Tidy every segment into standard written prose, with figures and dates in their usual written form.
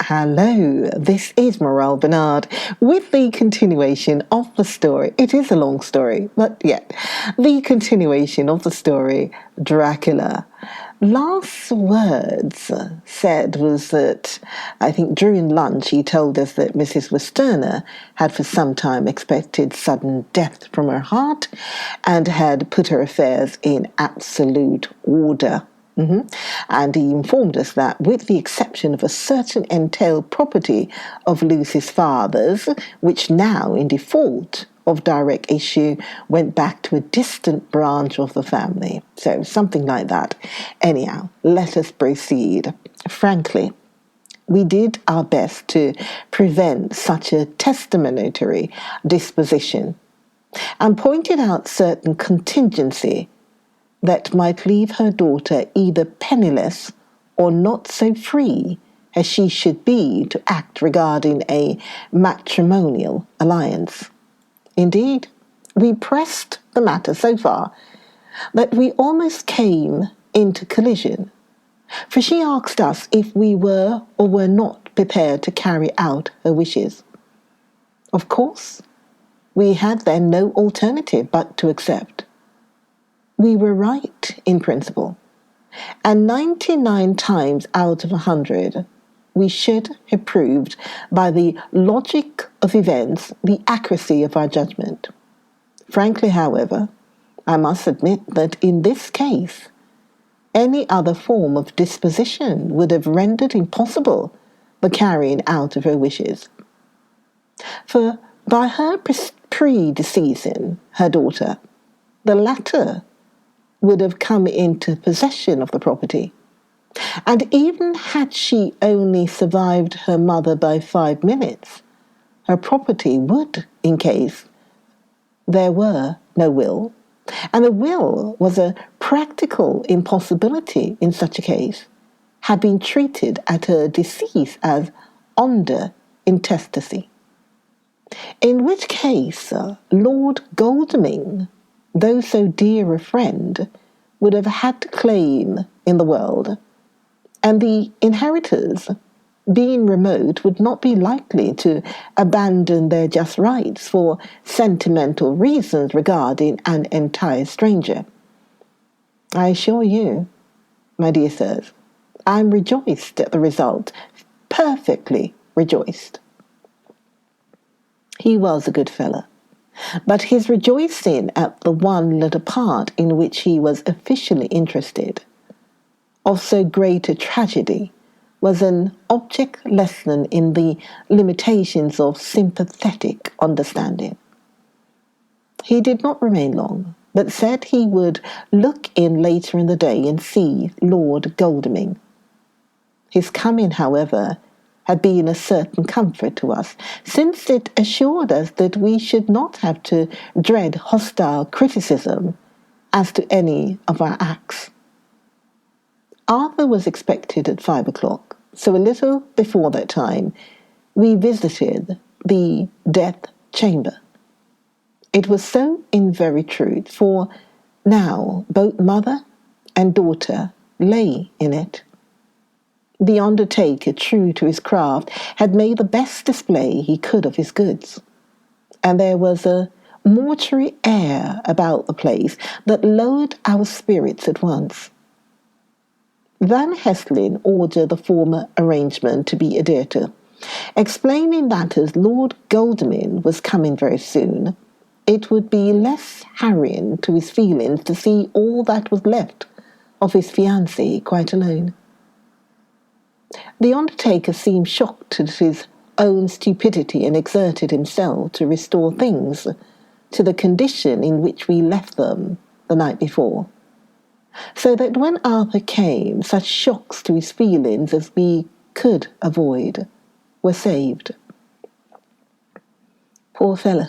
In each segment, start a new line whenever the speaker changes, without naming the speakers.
Hello, this is Morale Bernard with the continuation of the story. It is a long story, but yet the continuation of the story, Dracula. Last words said was that, I think during lunch he told us that Mrs. Westerner had for some time expected sudden death from her heart and had put her affairs in absolute order. And he informed us that, with the exception of a certain entailed property of Lucy's father's, which now, in default of direct issue, went back to a distant branch of the family. So something like that. Anyhow, let us proceed. Frankly, we did our best to prevent such a testamentary disposition and pointed out certain contingency that might leave her daughter either penniless or not so free as she should be to act regarding a matrimonial alliance. Indeed, we pressed the matter so far that we almost came into collision, for she asked us if we were or were not prepared to carry out her wishes. Of course, we had then no alternative but to accept. We were right in principle, and 99 times out of 100 we should have proved by the logic of events the accuracy of our judgment. Frankly, however, I must admit that in this case any other form of disposition would have rendered impossible the carrying out of her wishes. For by her predeceasing her daughter, the latter would have come into possession of the property. And even had she only survived her mother by 5 minutes, her property would, in case there were no will, and a will was a practical impossibility in such a case, have been treated at her decease as under intestacy. In which case, Lord Godalming, though so dear a friend, would have had claim in the world, and the inheritors, being remote, would not be likely to abandon their just rights for sentimental reasons regarding an entire stranger. I assure you, my dear sirs, I am rejoiced at the result, perfectly rejoiced. He was a good fellow, but his rejoicing at the one little part in which he was officially interested of so great a tragedy was an object lesson in the limitations of sympathetic understanding. He did not remain long, but said he would look in later in the day and see Lord Godalming. His coming, however, had been a certain comfort to us, since it assured us that we should not have to dread hostile criticism as to any of our acts. Arthur was expected at 5 o'clock, so a little before that time we visited the death chamber. It was so in very truth, for now both mother and daughter lay in it. The undertaker, true to his craft, had made the best display he could of his goods, and there was a mortuary air about the place that lowered our spirits at once. Van Hessling ordered the former arrangement to be adhered to, explaining that as Lord Godalming was coming very soon, it would be less harrowing to his feelings to see all that was left of his fiancée quite alone. The undertaker seemed shocked at his own stupidity and exerted himself to restore things to the condition in which we left them the night before, so that when Arthur came, such shocks to his feelings as we could avoid were saved. Poor fellow,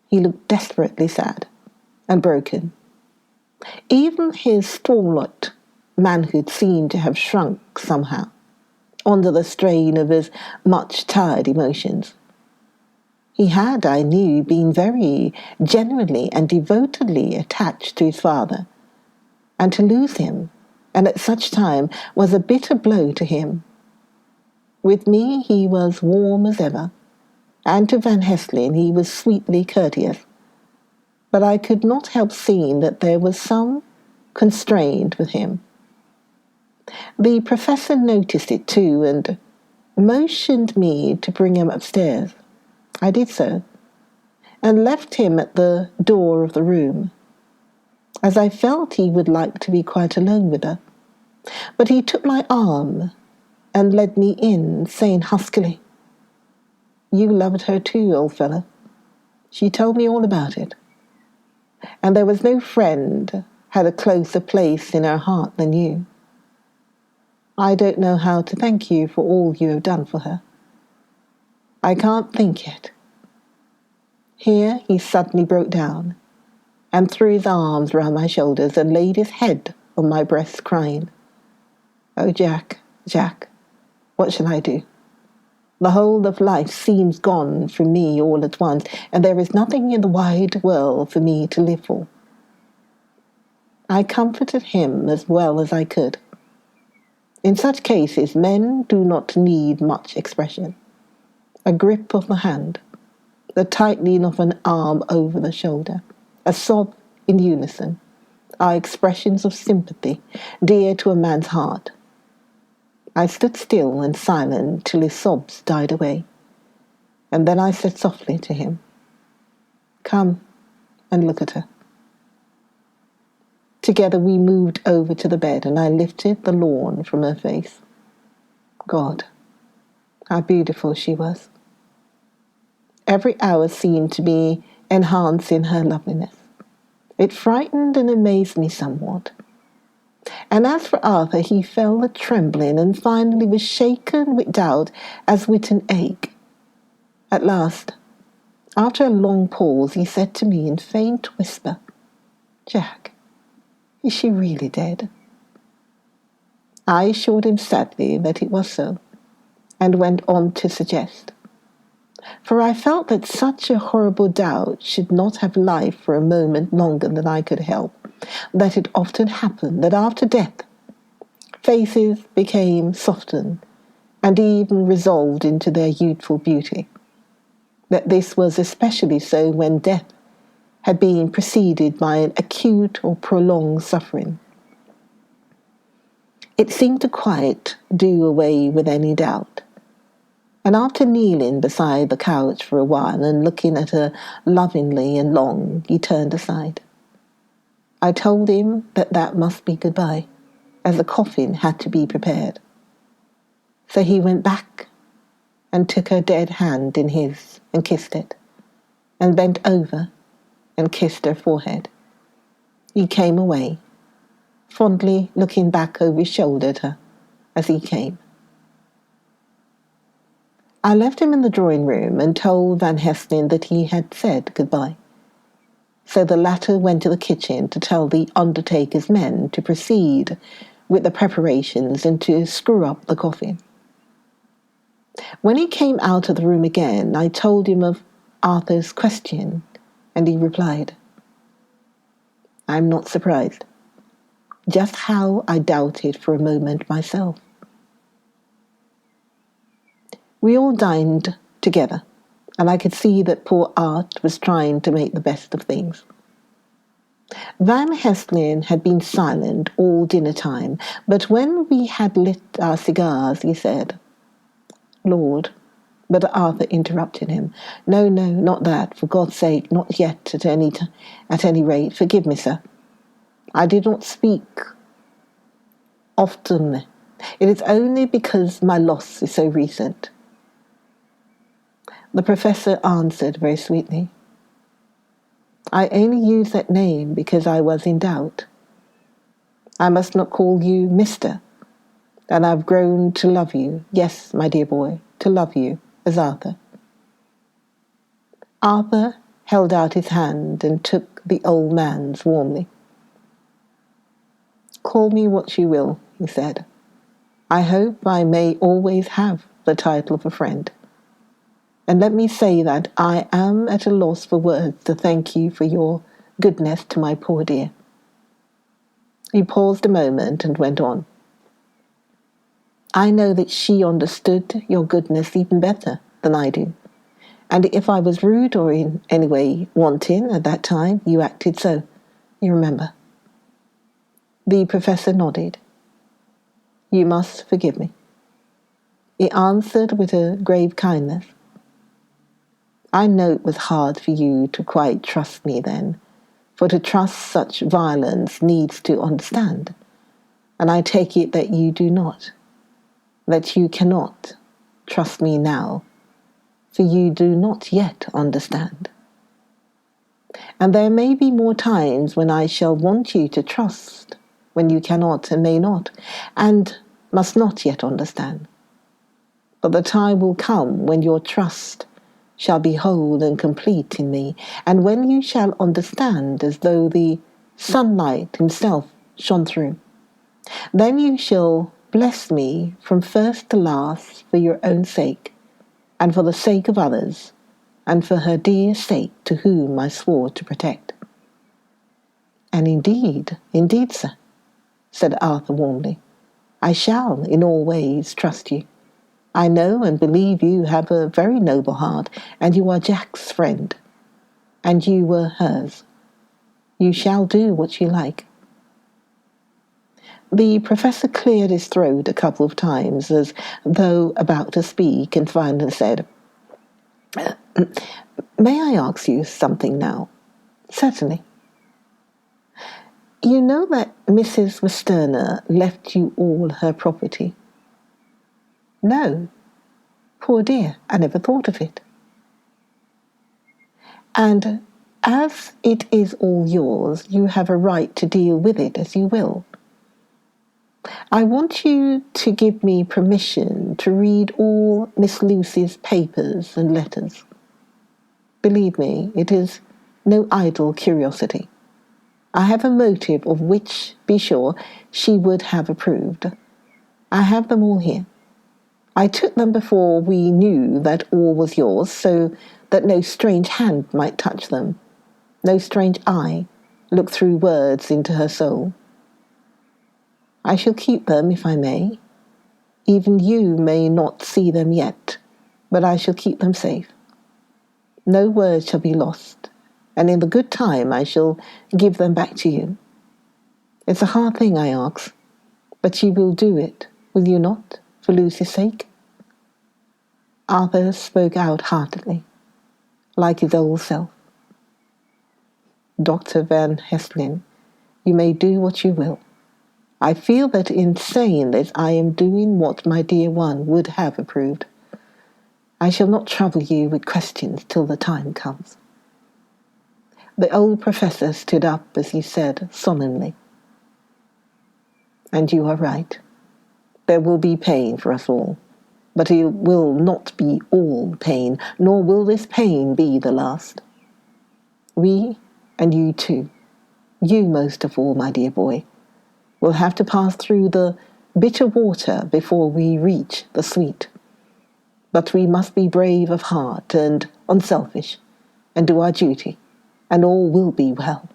he looked desperately sad and broken. Even his stalwart manhood seemed to have shrunk somehow under the strain of his much tired emotions. He had, I knew, been very genuinely and devotedly attached to his father, and to lose him, and at such time, was a bitter blow to him. With me he was warm as ever, and to Van Helsing he was sweetly courteous. But I could not help seeing that there was some constraint with him. The professor noticed it too, and motioned me to bring him upstairs. I did so, and left him at the door of the room, as I felt he would like to be quite alone with her. But he took my arm and led me in, saying huskily, "You loved her too, old fellow. She told me all about it. And there was no friend had a closer place in her heart than you. I don't know how to thank you for all you have done for her. I can't think yet." Here he suddenly broke down and threw his arms round my shoulders and laid his head on my breast, crying, "Oh, Jack, Jack, what shall I do? The whole of life seems gone from me all at once, and there is nothing in the wide world for me to live for." I comforted him as well as I could. In such cases, men do not need much expression. A grip of the hand, the tightening of an arm over the shoulder, a sob in unison, are expressions of sympathy dear to a man's heart. I stood still and silent till his sobs died away, and then I said softly to him, "Come and look at her." Together we moved over to the bed, and I lifted the lawn from her face. God, how beautiful she was. Every hour seemed to be enhancing her loveliness. It frightened and amazed me somewhat. And as for Arthur, he fell a trembling and finally was shaken with doubt as with an ache. At last, after a long pause, he said to me in faint whisper, "Jack, is she really dead?" I assured him sadly that it was so, and went on to suggest. For I felt that such a horrible doubt should not have life for a moment longer than I could help, that it often happened that after death, faces became softened and even resolved into their youthful beauty, that this was especially so when death had been preceded by an acute or prolonged suffering. It seemed to quite do away with any doubt. And after kneeling beside the couch for a while and looking at her lovingly and long, he turned aside. I told him that that must be goodbye, as the coffin had to be prepared. So he went back and took her dead hand in his and kissed it, and bent over and kissed her forehead. He came away, fondly looking back over his shoulder at her as he came. I left him in the drawing room and told Van Helsing that he had said goodbye. So the latter went to the kitchen to tell the undertaker's men to proceed with the preparations and to screw up the coffin. When he came out of the room again, I told him of Arthur's question, and he replied, "I'm not surprised. Just how I doubted for a moment myself." We all dined together, and I could see that poor Art was trying to make the best of things. Van Helsing had been silent all dinner time, but when we had lit our cigars, he said, "Lord," but Arthur interrupted him. No, not that, for God's sake, not yet at any rate. Forgive me, sir. I did not speak often. It is only because my loss is so recent." The professor answered very sweetly, "I only use that name because I was in doubt. I must not call you Mr., and I've grown to love you, yes, my dear boy, to love you as Arthur." Arthur held out his hand and took the old man's warmly. "Call me what you will," he said. "I hope I may always have the title of a friend. And let me say that I am at a loss for words to thank you for your goodness to my poor dear." He paused a moment and went on. I know that she understood your goodness even better than I do. And if I was rude or in any way wanting at that time, you acted so. You remember. The professor nodded. You must forgive me. He answered with a grave kindness. I know it was hard for you to quite trust me then, for to trust such violence needs to understand. And I take it that you do not, that you cannot trust me now, for you do not yet understand. And there may be more times when I shall want you to trust, when you cannot and may not, and must not yet understand. But the time will come when your trust shall be whole and complete in me, and when you shall understand as though the sunlight himself shone through. Then you shall bless me from first to last for your own sake, and for the sake of others, and for her dear sake to whom I swore to protect. And indeed, sir, said Arthur warmly, I shall in all ways trust you. I know and believe you have a very noble heart, and you are Jack's friend, and you were hers. You shall do what you like. The professor cleared his throat a couple of times, as though about to speak, and finally said, May I ask you something now? Certainly. You know that Mrs. Westerner left you all her property? No. Poor dear, I never thought of it. And as it is all yours, you have a right to deal with it as you will. I want you to give me permission to read all Miss Lucy's papers and letters. Believe me, it is no idle curiosity. I have a motive of which, be sure, she would have approved. I have them all here. I took them before we knew that all was yours, so that no strange hand might touch them, no strange eye look through words into her soul. I shall keep them if I may. Even you may not see them yet, but I shall keep them safe. No word shall be lost, and in the good time I shall give them back to you. It's a hard thing I ask, but you will do it, will you not, for Lucy's sake? Arthur spoke out heartily, like his old self. Dr. Van Heslin, you may do what you will. I feel that in saying this I am doing what my dear one would have approved. I shall not trouble you with questions till the time comes. The old professor stood up as he said solemnly, And you are right. There will be pain for us all, but it will not be all pain, nor will this pain be the last. We, and you too, you most of all, my dear boy, will have to pass through the bitter water before we reach the sweet. But we must be brave of heart and unselfish, and do our duty, and all will be well.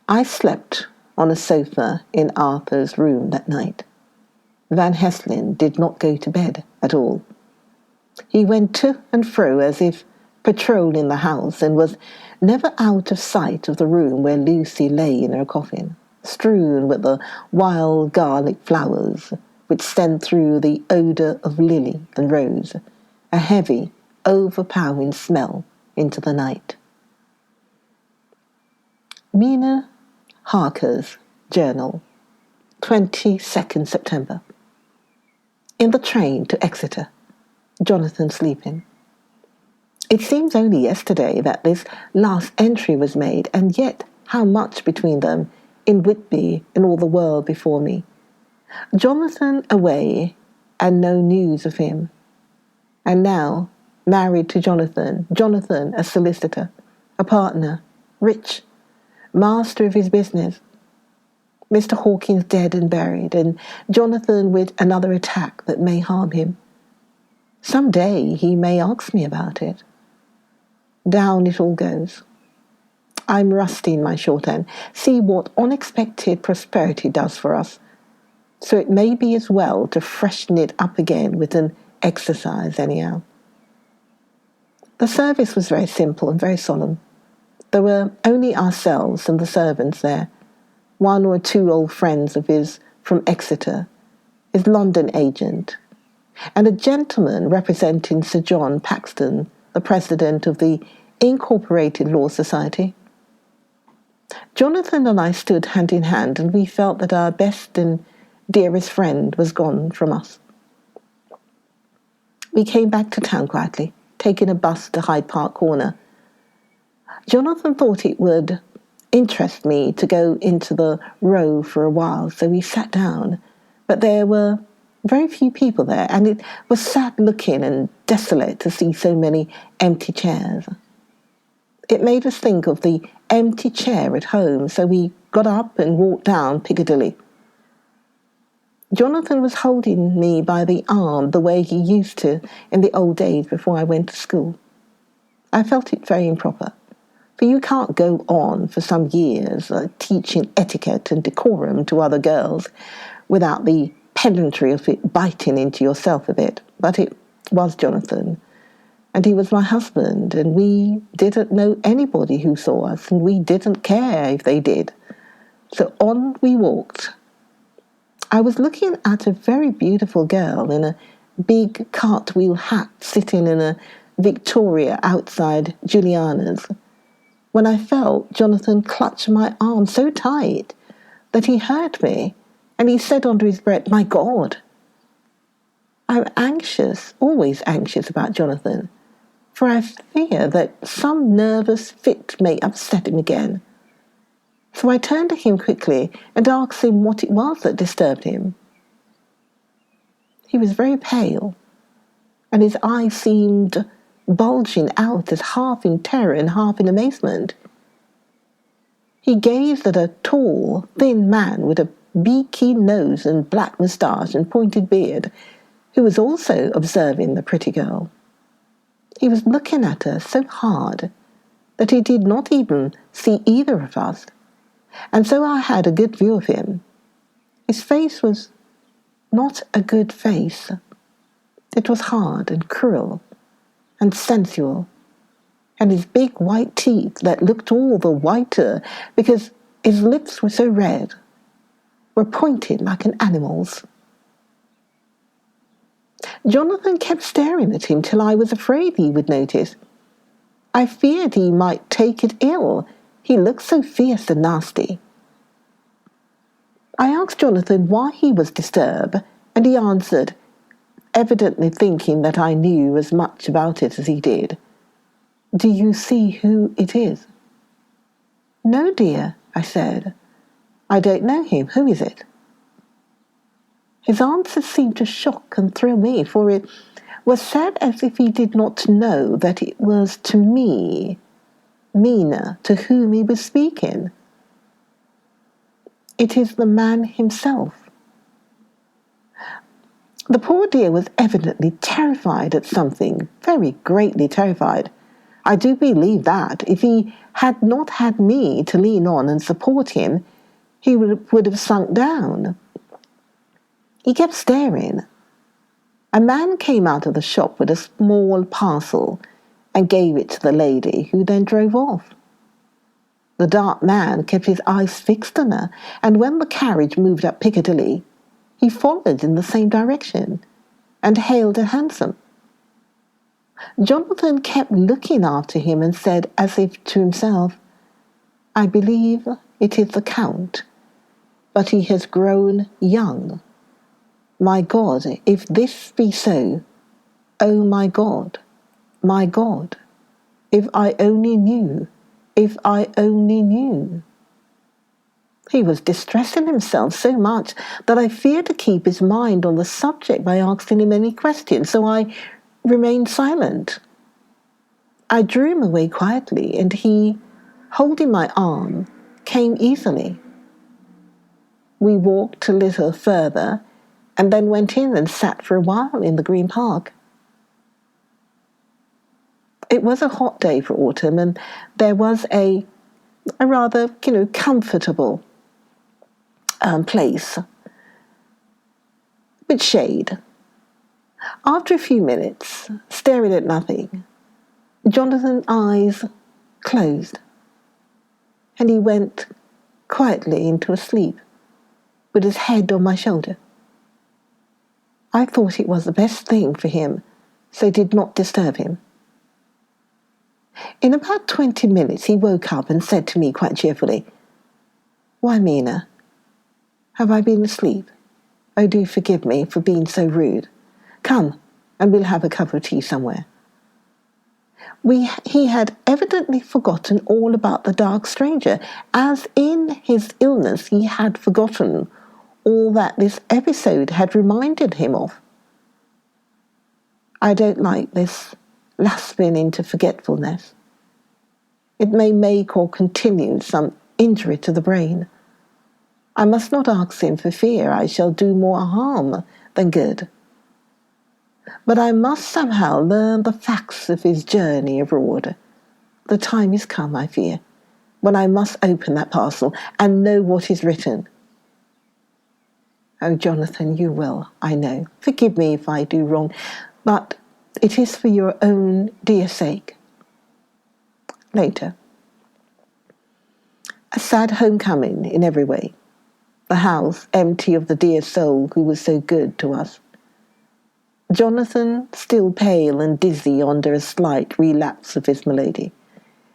I slept on a sofa in Arthur's room that night. Van Heslin did not go to bed at all. He went to and fro as if patrolling the house, and was never out of sight of the room where Lucy lay in her coffin, strewn with the wild garlic flowers which sent through the odour of lily and rose, a heavy, overpowering smell into the night. Mina Harker's Journal, 22nd September. In the train to Exeter, Jonathan sleeping. It seems only yesterday that this last entry was made, and yet how much between them, in Whitby and all the world before me. Jonathan away, and no news of him. And now, married to Jonathan, Jonathan a solicitor, a partner, rich, master of his business. Mr. Hawkins dead and buried, and Jonathan with another attack that may harm him. Some day he may ask me about it. Down it all goes. I'm rusty in my shorthand. See what unexpected prosperity does for us. So it may be as well to freshen it up again with an exercise anyhow. The service was very simple and very solemn. There were only ourselves and the servants there, one or two old friends of his from Exeter, his London agent, and a gentleman representing Sir John Paxton, the president of the Incorporated Law Society. Jonathan and I stood hand in hand, and we felt that our best and dearest friend was gone from us. We came back to town quietly, taking a bus to Hyde Park Corner. Jonathan thought it would interest me to go into the Row for a while, so we sat down, but there were very few people there, and it was sad looking and desolate to see so many empty chairs. It made us think of the empty chair at home, so we got up and walked down Piccadilly. Jonathan was holding me by the arm the way he used to in the old days before I went to school. I felt it very improper, for you can't go on for some years teaching etiquette and decorum to other girls without the pedantry of it biting into yourself a bit. But it was Jonathan, and he was my husband, and we didn't know anybody who saw us, and we didn't care if they did. So on we walked. I was looking at a very beautiful girl in a big cartwheel hat sitting in a Victoria outside Juliana's, when I felt Jonathan clutch my arm so tight that he hurt me, and he said under his breath, "My God." I'm anxious, always anxious about Jonathan, for I fear that some nervous fit may upset him again. So I turned to him quickly and asked him what it was that disturbed him. He was very pale, and his eyes seemed bulging out as half in terror and half in amazement. He gazed at a tall, thin man with a beaky nose and black moustache and pointed beard, who was also observing the pretty girl. He was looking at her so hard that he did not even see either of us, and so I had a good view of him. His face was not a good face. It was hard and cruel and sensual, and his big white teeth that looked all the whiter because his lips were so red were pointed like an animal's. Jonathan kept staring at him till I was afraid he would notice. I feared he might take it ill. He looked so fierce and nasty. I asked Jonathan why he was disturbed, and he answered, evidently thinking that I knew as much about it as he did. "Do you see who it is?" "No, dear," I said. "I don't know him. Who is it?" His answer seemed to shock and thrill me, for it was said as if he did not know that it was to me, Mina, to whom he was speaking. "It is the man himself." The poor dear was evidently terrified at something, very greatly terrified. I do believe that if he had not had me to lean on and support him, he would have sunk down. He kept staring. A man came out of the shop with a small parcel and gave it to the lady, who then drove off. The dark man kept his eyes fixed on her, and when the carriage moved up Piccadilly, he followed in the same direction and hailed a hansom. Jonathan kept looking after him and said, as if to himself, "I believe it is the Count, but he has grown young. My God, if this be so, oh my God, if I only knew, if I only knew." He was distressing himself so much that I feared to keep his mind on the subject by asking him any questions, so I remained silent. I drew him away quietly, and he, holding my arm, came easily. We walked a little further, and then went in and sat for a while in the Green Park. It was a hot day for autumn, and there was a rather, comfortable place with shade. After a few minutes, staring at nothing, Jonathan's eyes closed, and he went quietly into a sleep with his head on my shoulder. I thought it was the best thing for him, so did not disturb him. In about 20 minutes he woke up and said to me quite cheerfully, "Why, Mina, have I been asleep? Oh, do forgive me for being so rude. Come, and we'll have a cup of tea somewhere." He had evidently forgotten all about the dark stranger, as in his illness he had forgotten all that this episode had reminded him of. I don't like this lapsing into forgetfulness. It may make or continue some injury to the brain. I must not ask him for fear I shall do more harm than good. But I must somehow learn the facts of his journey abroad. The time is come, I fear, when I must open that parcel and know what is written. Oh, Jonathan, you will, I know. Forgive me if I do wrong, but it is for your own dear sake. Later. A sad homecoming in every way. The house empty of the dear soul who was so good to us. Jonathan still pale and dizzy under a slight relapse of his malady,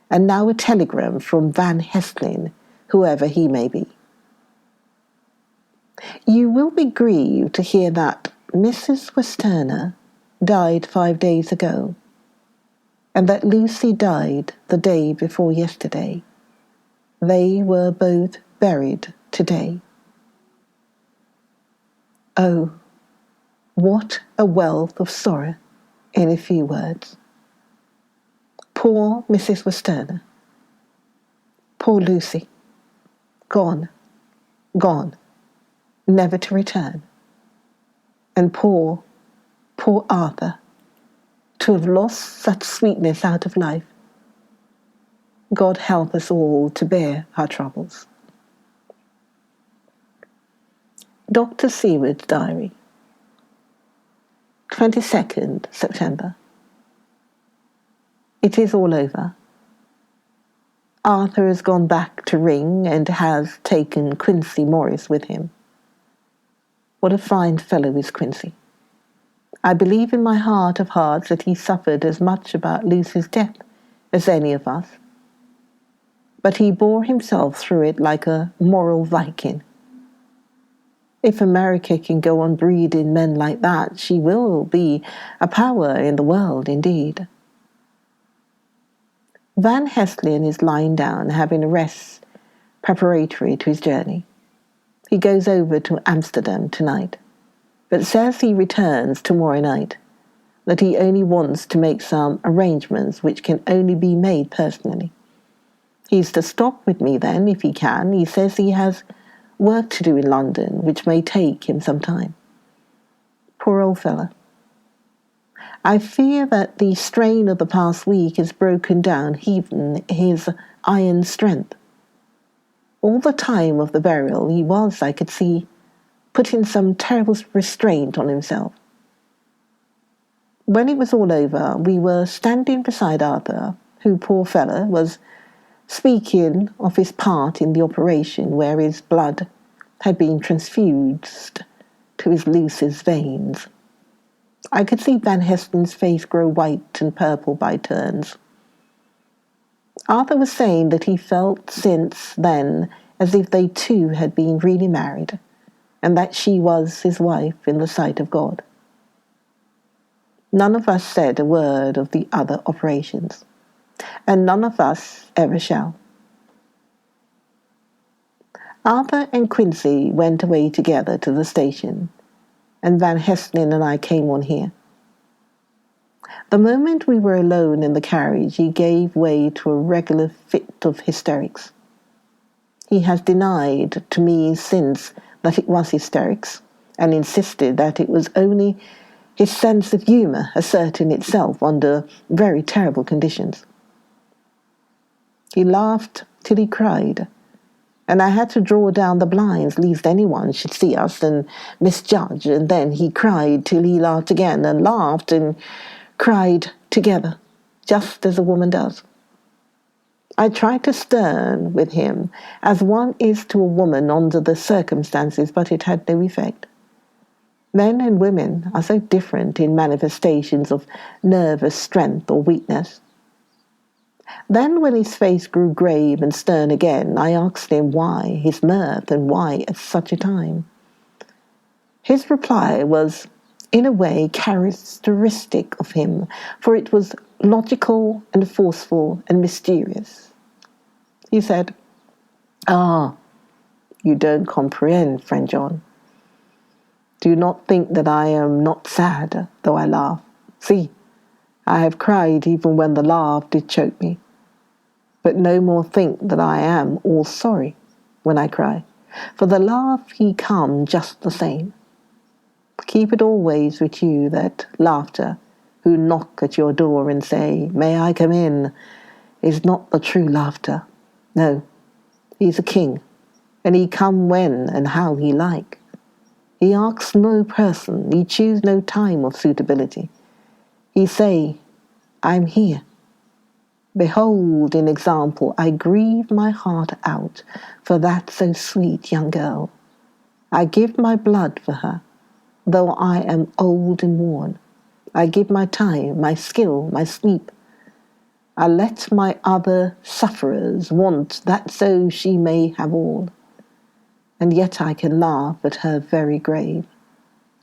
and now a telegram from Van Helsing, whoever he may be. You will be grieved to hear that Mrs. Westerner died 5 days ago, and that Lucy died the day before yesterday. They were both buried today. Oh, what a wealth of sorrow in a few words. Poor Mrs. Westerner. Poor Lucy. Gone, gone, never to return. And poor Arthur, to have lost such sweetness out of life. God help us all to bear our troubles. Dr. Seward's Diary, 22nd September. It is all over. Arthur has gone back to Ring and has taken Quincy Morris with him. What a fine fellow is Quincy. I believe in my heart of hearts that he suffered as much about Lucy's death as any of us. But he bore himself through it like a moral Viking. If America can go on breeding men like that, she will be a power in the world indeed. Van Helsing is lying down, having a rest preparatory to his journey. He goes over to Amsterdam tonight, but says he returns tomorrow night, that he only wants to make some arrangements which can only be made personally. He's to stop with me then, if he can. He says he has work to do in London, which may take him some time. Poor old fellow. I fear that the strain of the past week has broken down even his iron strength. All the time of the burial he was, I could see, putting some terrible restraint on himself. When it was all over, we were standing beside Arthur, who, poor fellow, was speaking of his part in the operation where his blood had been transfused to his Lucy's veins. I could see Van Helsing's face grow white and purple by turns. Arthur was saying that he felt since then as if they two had been really married, and that she was his wife in the sight of God. None of us said a word of the other operations, and none of us ever shall. Arthur and Quincy went away together to the station, and Van Helsing and I came on here. The moment we were alone in the carriage, he gave way to a regular fit of hysterics. He has denied to me since that it was hysterics, and insisted that it was only his sense of humour asserting itself under very terrible conditions. He laughed till he cried, and I had to draw down the blinds lest anyone should see us and misjudge. And then he cried till he laughed again, and laughed and cried together, just as a woman does. I tried to stern with him as one is to a woman under the circumstances, but it had no effect. Men and women are so different in manifestations of nervous strength or weakness. Then, when his face grew grave and stern again, I asked him why his mirth and why at such a time. His reply was, in a way, characteristic of him, for it was logical and forceful and mysterious. He said, "Ah, you don't comprehend, friend John. Do not think that I am not sad, though I laugh. See, I have cried even when the laugh did choke me. But no more think that I am all sorry when I cry, for the laugh he come just the same. Keep it always with you, that laughter, who knock at your door and say, 'May I come in?' is not the true laughter. No, he's a king, and he come when and how he like. He asks no person, he choose no time of suitability. He say, 'I'm here.' Behold, in example, I grieve my heart out for that so sweet young girl. I give my blood for her, though I am old and worn. I give my time, my skill, my sleep. I let my other sufferers want that so she may have all. And yet I can laugh at her very grave.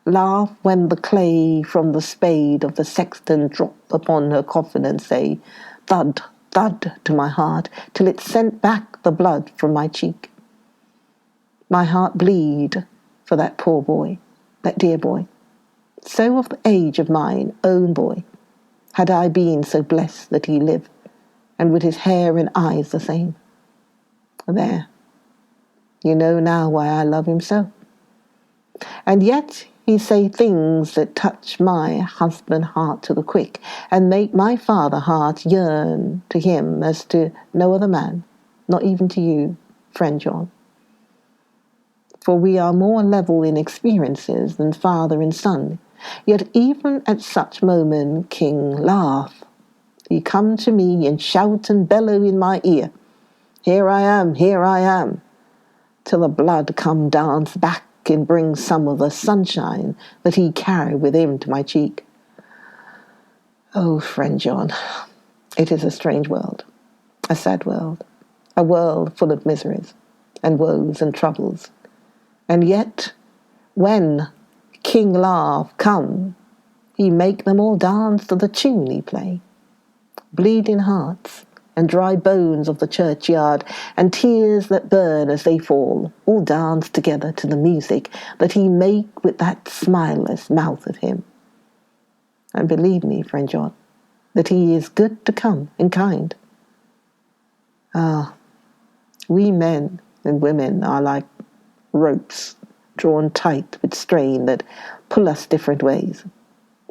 Laugh when the clay from the spade of the sexton drop upon her coffin and say, thud, thud to my heart, till it sent back the blood from my cheek. My heart bleed for that poor boy, that dear boy, so of the age of mine own boy, had I been so blessed that he lived, and with his hair and eyes the same. There, you know now why I love him so. And yet he say things that touch my husband heart to the quick, and make my father heart yearn to him as to no other man, not even to you, friend John. For we are more level in experiences than father and son. Yet even at such moment, King, laugh. He come to me and shout and bellow in my ear, 'Here I am, here I am,' till the blood come dance back and bring some of the sunshine that he carry with him to my cheek. Oh, friend John, it is a strange world, a sad world, a world full of miseries and woes and troubles. And yet, when King Laugh come, he make them all dance to the tune he play. Bleeding hearts and dry bones of the churchyard, and tears that burn as they fall, all dance together to the music that he make with that smileless mouth of him. And believe me, friend John, that he is good to come and kind. Ah, we men and women are like ropes drawn tight with strain that pull us different ways.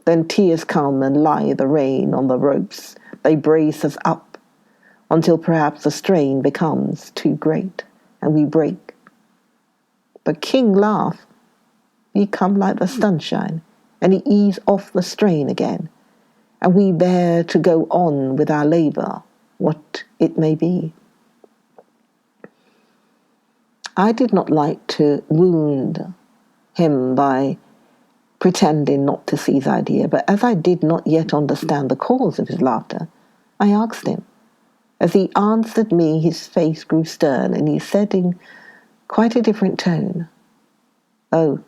Then tears come and lie the rain on the ropes. They brace us up until perhaps the strain becomes too great and we break. But King Laugh, he come like the sunshine, and he ease off the strain again, and we bear to go on with our labour, what it may be. I did not like to wound him by pretending not to see his idea, but as I did not yet understand the cause of his laughter, I asked him. As he answered me, his face grew stern, and he said in quite a different tone, "Oh,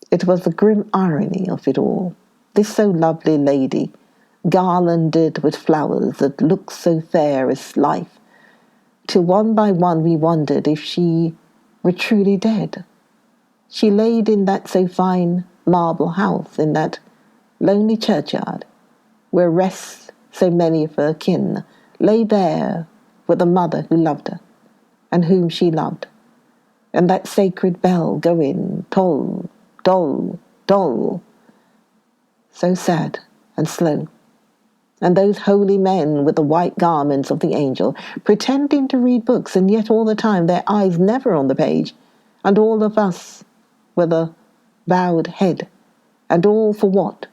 it was the grim irony of it all. This so lovely lady, garlanded with flowers that looked so fair as life, till one by one we wondered if she were truly dead. She laid in that so fine marble house, in that lonely churchyard, where rest so many of her kin, lay there with a mother who loved her, and whom she loved, and that sacred bell going toll, toll, toll, so sad and slow, And those holy men with the white garments of the angel, pretending to read books, and yet all the time their eyes never on the page, and all of us with a bowed head, and all for what?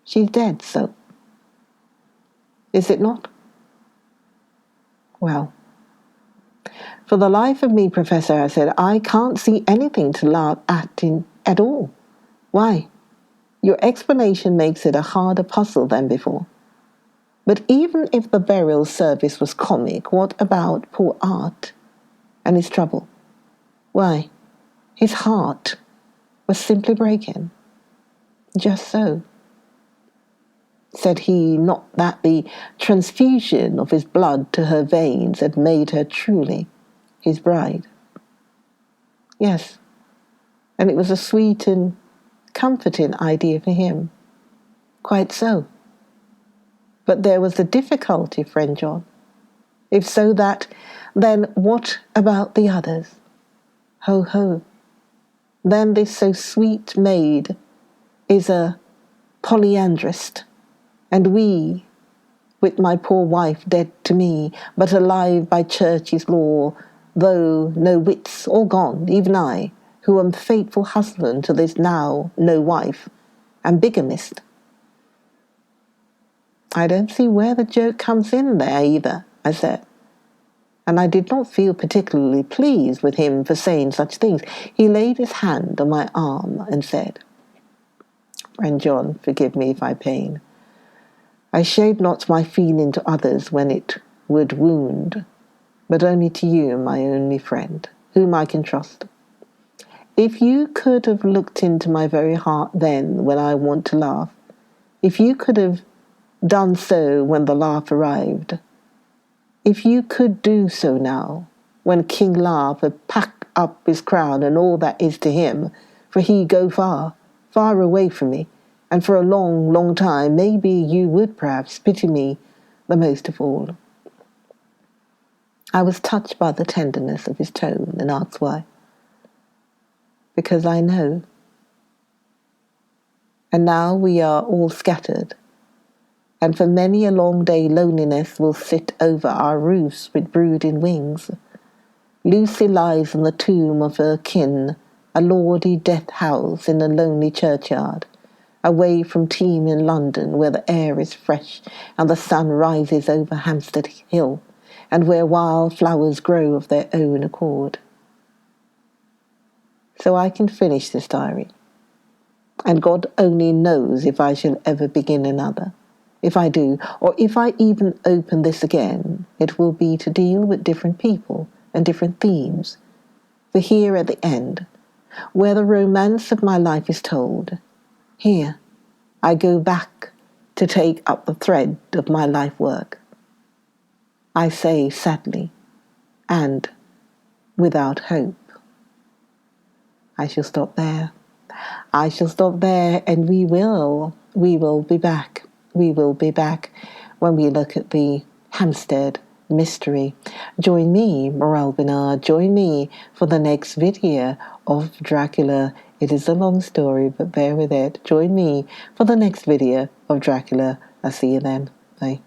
She's dead, so. Is it not? Well, for the life of me, Professor, I said, I can't see anything to laugh at all. Why? Your explanation makes it a harder puzzle than before. But even if the burial service was comic, what about poor Art and his trouble? Why, his heart was simply breaking. Just so. Said he not that the transfusion of his blood to her veins had made her truly his bride? Yes, and it was a sweet and comforting idea for him. Quite so. But there was a difficulty, friend John. If so that, then what about the others? Ho, ho. Then this so sweet maid is a polyandrist, and we, with my poor wife dead to me, but alive by church's law, though no wits, all gone, even I, who am faithful husband to this now no wife, am bigamist. I don't see where the joke comes in there either, I said. And I did not feel particularly pleased with him for saying such things. He laid his hand on my arm and said, Friend John, forgive me if I pain. I showed not my feeling to others when it would wound, but only to you, my only friend, whom I can trust. If you could have looked into my very heart then when I want to laugh, if you could have done so when the laugh arrived, if you could do so now, when King Laugh had packed up his crown and all that is to him, for he go far, far away from me, and for a long, long time, maybe you would perhaps pity me the most of all. I was touched by the tenderness of his tone and asked why. Because I know. And now we are all scattered, and for many a long day loneliness will sit over our roofs with brooding wings. Lucy lies in the tomb of her kin, a lordy death house in a lonely churchyard, away from teeming London, where the air is fresh and the sun rises over Hampstead Hill, and where wild flowers grow of their own accord. So I can finish this diary, and God only knows if I shall ever begin another. If I do, or if I even open this again, it will be to deal with different people and different themes. For here at the end, where the romance of my life is told, here I go back to take up the thread of my life work. I say sadly, and without hope. I shall stop there. I shall stop there, and we will be back. We will be back when we look at the Hampstead mystery. Join me, Morel Bernard, join me for the next video of Dracula. It is a long story, but bear with it. Join me for the next video of Dracula. I'll see you then. Bye.